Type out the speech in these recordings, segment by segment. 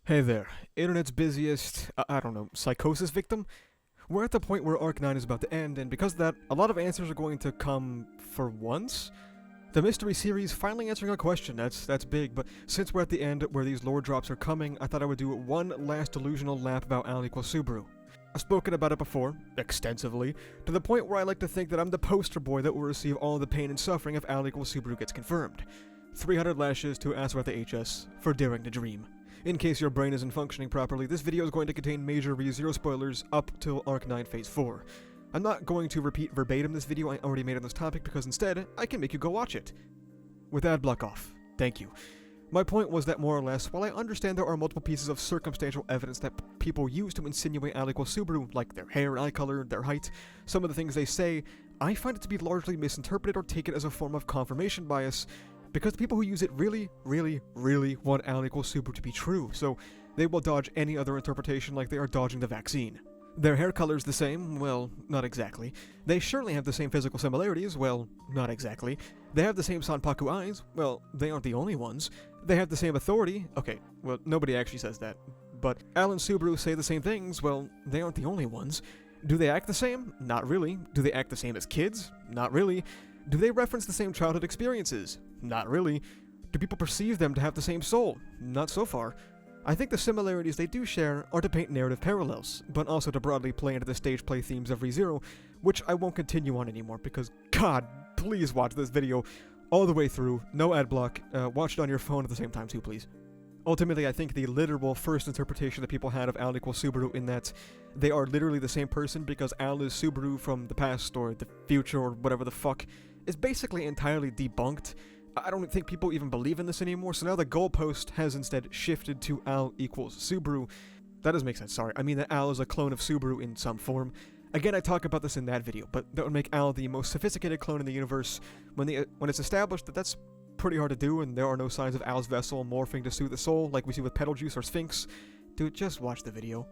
Hey there, internet's busiest, I don't know, psychosis victim? We're at the point where Arc 9 is about to end, and because of that, a lot of answers are going to come for once. The mystery series finally answering a question, that's big, but since we're at the end where these lore drops are coming, I thought I would do one last delusional lap about Al equals Subaru. I've spoken about it before, extensively, to the point where I like to think that I'm the poster boy that will receive all the pain and suffering if Al equals Subaru gets confirmed. 300 lashes to Azeroth the HS for daring to dream. In case your brain isn't functioning properly, this video is going to contain major ReZero spoilers up till Arc 9 Phase 4. I'm not going to repeat verbatim this video I already made on this topic because instead, I can make you go watch it. With ad block off. Thank you. My point was that more or less, while I understand there are multiple pieces of circumstantial evidence that people use to insinuate Al equals Subaru, like their hair, eye color, their height, some of the things they say, I find it to be largely misinterpreted or taken as a form of confirmation bias, because the people who use it really want Al equals Subaru to be true, so they will dodge any other interpretation like they are dodging the vaccine. Their hair color's the same? Well, not exactly. They surely have the same physical similarities? Well, not exactly. They have the same Sanpaku eyes? Well, they aren't the only ones. They have the same authority? Okay, well, nobody actually says that. But Al and Subaru say the same things? Well, they aren't the only ones. Do they act the same? Not really. Do they act the same as kids? Not really. Do they reference the same childhood experiences? Not really. Do people perceive them to have the same soul? Not so far. I think the similarities they do share are to paint narrative parallels, but also to broadly play into the stage play themes of ReZero, which I won't continue on anymore because, God, please watch this video all the way through, no ad block, watch it on your phone at the same time too, please. Ultimately, I think the literal first interpretation that people had of Al equals Subaru in that they are literally the same person because Al is Subaru from the past or the future or whatever the fuck is basically entirely debunked. I don't think people even believe in this anymore, so now the goalpost has instead shifted to Al equals Subaru. That doesn't make sense, sorry. I mean that Al is a clone of Subaru in some form. Again, I talk about this in that video, but that would make Al the most sophisticated clone in the universe when it's established that that's pretty hard to do and there are no signs of Al's vessel morphing to suit the soul like we see with Petaljuice or Sphinx. Dude, just watch the video.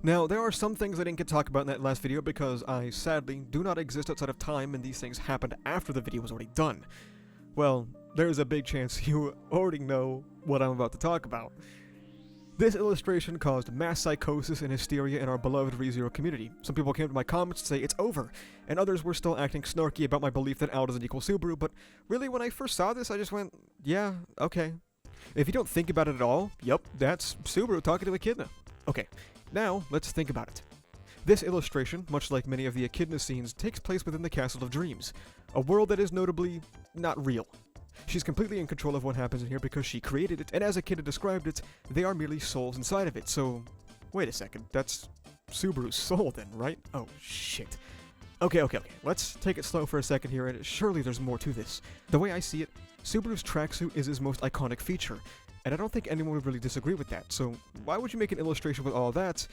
Now, there are some things I didn't get to talk about in that last video because I, sadly, do not exist outside of time and these things happened after the video was already done. Well, there's a big chance you already know what I'm about to talk about. This illustration caused mass psychosis and hysteria in our beloved ReZero community. Some people came to my comments to say it's over, and others were still acting snarky about my belief that Al doesn't equal Subaru, but really when I first saw this I just went, yeah, okay. If you don't think about it at all, yep, that's Subaru talking to Echidna. Okay, now let's think about it. This illustration, much like many of the Echidna scenes, takes place within the Castle of Dreams, a world that is notably not real. She's completely in control of what happens in here because she created it, and as Echidna described it, they are merely souls inside of it, so... Wait a second, that's Subaru's soul then, right? Oh, shit. Okay, let's take it slow for a second here, and surely there's more to this. The way I see it, Subaru's tracksuit is his most iconic feature, and I don't think anyone would really disagree with that, so why would you make an illustration with all that,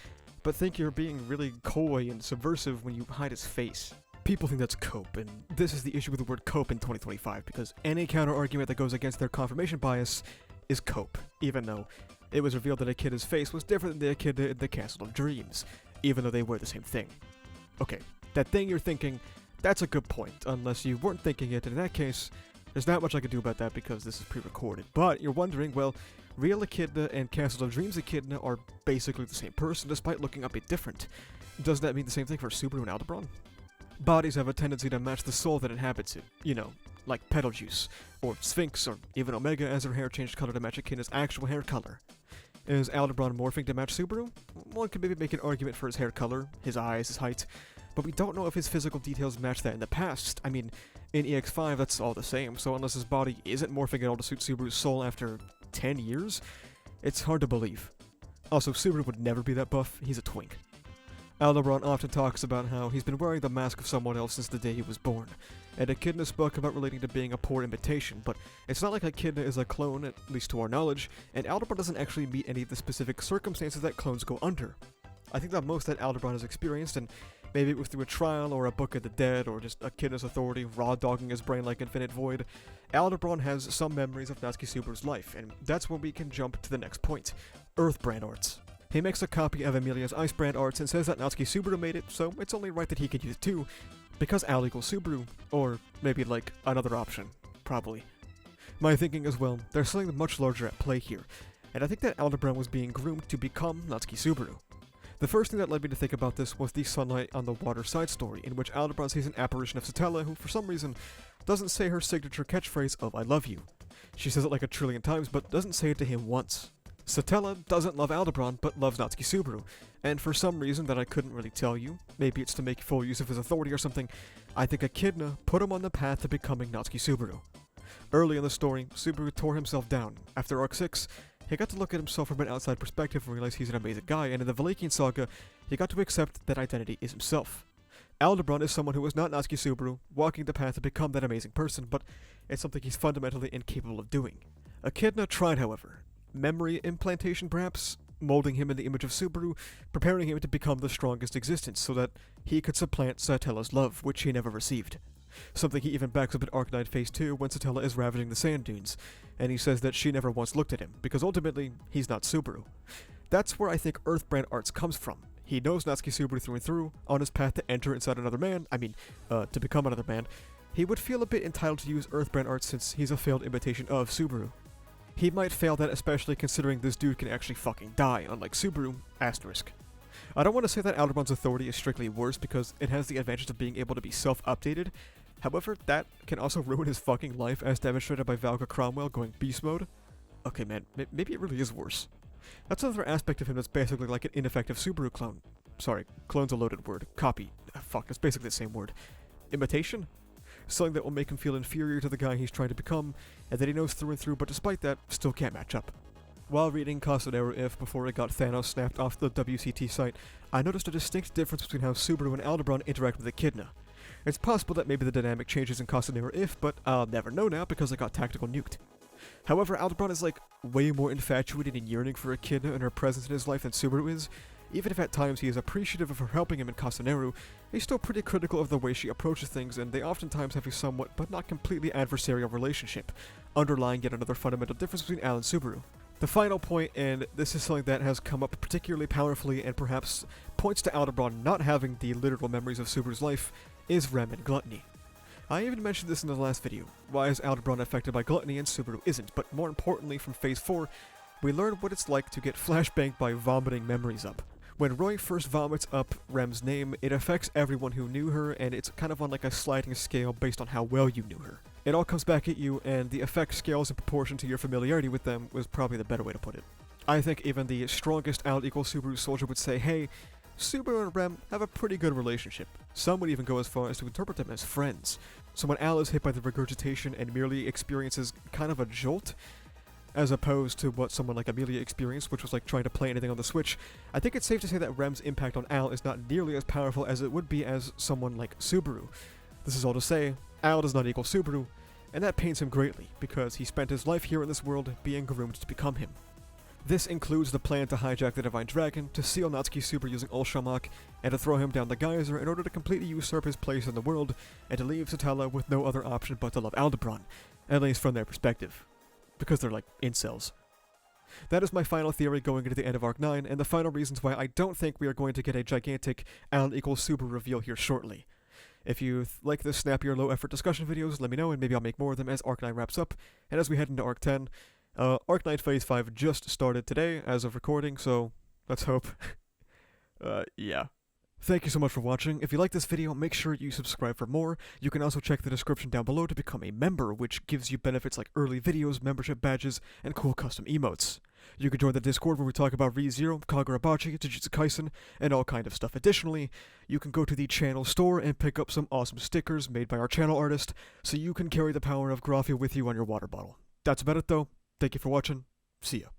but think you're being really coy and subversive when you hide his face? People think that's cope, and this is the issue with the word cope in 2025, because any counter-argument that goes against their confirmation bias is cope, even though it was revealed that Echidna's face was different than the Echidna in the Castle of Dreams, even though they were the same thing. Okay, that thing you're thinking, that's a good point, unless you weren't thinking it, and in that case, there's not much I can do about that because this is pre-recorded. But you're wondering, well, real Echidna and Castle of Dreams Echidna are basically the same person despite looking a bit different. Does that mean the same thing for Subaru and Aldebaran? Bodies have a tendency to match the soul that inhabits it, you know, like Petaljuice, or Sphinx, or even Omega as her hair changed color to match Echidna's actual hair color. Is Aldebaran morphing to match Subaru? One could maybe make an argument for his hair color, his eyes, his height, but we don't know if his physical details match that in the past. I mean, in EX5 that's all the same, so unless his body isn't morphing at all to suit Subaru's soul after 10 years, it's hard to believe. Also, Subaru would never be that buff, he's a twink. Aldebaran often talks about how he's been wearing the mask of someone else since the day he was born, and Echidna spoke about relating to being a poor imitation, but it's not like Echidna is a clone, at least to our knowledge, and Aldebaran doesn't actually meet any of the specific circumstances that clones go under. I think that most that Aldebaran has experienced, and maybe it was through a trial or a book of the dead or just Echidna's authority raw-dogging his brain like Infinite Void, Aldebaran has some memories of Natsuki Subaru's life, and that's when we can jump to the next point, Earthbrand arts. He makes a copy of Emilia's Icebrand arts and says that Natsuki Subaru made it, so it's only right that he could use it too, because Al equals Subaru, or maybe like another option, probably. My thinking as well, there's something much larger at play here. and I think that Aldebaran was being groomed to become Natsuki Subaru. The first thing that led me to think about this was the Sunlight on the Water side story, in which Aldebaran sees an apparition of Satella who, for some reason, doesn't say her signature catchphrase of "I love you." She says it like a trillion times, but doesn't say it to him once. Satella doesn't love Aldebaran, but loves Natsuki Subaru, and for some reason that I couldn't really tell you, maybe it's to make full use of his authority or something, I think Echidna put him on the path to becoming Natsuki Subaru. Early in the story, Subaru tore himself down. After Arc 6, he got to look at himself from an outside perspective and realize he's an amazing guy, and in the Valakian saga, he got to accept that identity is himself. Aldebaran is someone who is not Natsuki Subaru, walking the path to become that amazing person, but it's something he's fundamentally incapable of doing. Echidna tried, however. Memory implantation, perhaps, molding him in the image of Subaru, preparing him to become the strongest existence so that he could supplant Satella's love, which he never received. Something he even backs up in Arc 9 Phase 2 when Satella is ravaging the sand dunes, and he says that she never once looked at him, because ultimately, he's not Subaru. That's where I think Earthbrand Arts comes from. He knows Natsuki Subaru through and through, on his path to enter inside another man, to become another man. He would feel a bit entitled to use Earthbrand Arts since he's a failed imitation of Subaru. He might fail that, especially considering this dude can actually fucking die, unlike Subaru, asterisk. I don't want to say that Aldebaran's authority is strictly worse because it has the advantage of being able to be self-updated. However, that can also ruin his fucking life, as demonstrated by Valka Cromwell going beast mode. Okay man, maybe it really is worse. That's another aspect of him that's basically like an ineffective Subaru clone. Sorry, clone's a loaded word. Copy. Fuck, it's basically the same word. Imitation? Something that will make him feel inferior to the guy he's trying to become, and that he knows through and through, but despite that, still can't match up. While reading Casadero If before it got Thanos snapped off the WCT site, I noticed a distinct difference between how Subaru and Aldebaran interact with Echidna. It's possible that maybe the dynamic changes in Casadero If, but I'll never know now because I got tactical nuked. However, Aldebaran is like way more infatuated and yearning for Echidna and her presence in his life than Subaru is. Even if at times he is appreciative of her helping him in Castaneru, he's still pretty critical of the way she approaches things, and they oftentimes have a somewhat but not completely adversarial relationship, underlying yet another fundamental difference between Al and Subaru. The final point, and this is something that has come up particularly powerfully and perhaps points to Aldebaran not having the literal memories of Subaru's life, is Rem and Gluttony. I even mentioned this in the last video. Why is Aldebaran affected by Gluttony and Subaru isn't? But more importantly, from Phase 4, we learn what it's like to get flashbanged by vomiting memories up. When Roy first vomits up Rem's name, it affects everyone who knew her, and it's kind of on like a sliding scale based on how well you knew her. It all comes back at you, and the effect scales in proportion to your familiarity with them was probably the better way to put it. I think even the strongest Al equals Subaru soldier would say, hey, Subaru and Rem have a pretty good relationship. Some would even go as far as to interpret them as friends. So when Al is hit by the regurgitation and merely experiences kind of a jolt, as opposed to what someone like Amelia experienced, which was like trying to play anything on the Switch, I think it's safe to say that Rem's impact on Al is not nearly as powerful as it would be as someone like Subaru. This is all to say, Al does not equal Subaru, and that pains him greatly, because he spent his life here in this world being groomed to become him. This includes the plan to hijack the Divine Dragon, to seal Natsuki Subaru using Ultramach, and to throw him down the geyser in order to completely usurp his place in the world, and to leave Satella with no other option but to love Aldebaran, at least from their perspective. Because they're like incels. That is my final theory going into the end of Arc 9, and the final reasons why I don't think we are going to get a gigantic Al equals Subaru reveal here shortly. If you like this snappier low-effort discussion videos, let me know, and maybe I'll make more of them as Arc 9 wraps up, and as we head into Arc 10. Arc 9 Phase 5 just started today, as of recording, so let's hope. Yeah. Thank you so much for watching. If you like this video, make sure you subscribe for more. You can also check the description down below to become a member, which gives you benefits like early videos, membership badges, and cool custom emotes. You can join the Discord where we talk about ReZero, Kagurabachi, Jujutsu Kaisen, and all kind of stuff. Additionally, you can go to the channel store and pick up some awesome stickers made by our channel artist, so you can carry the power of Graphia with you on your water bottle. That's about it though. Thank you for watching. See ya.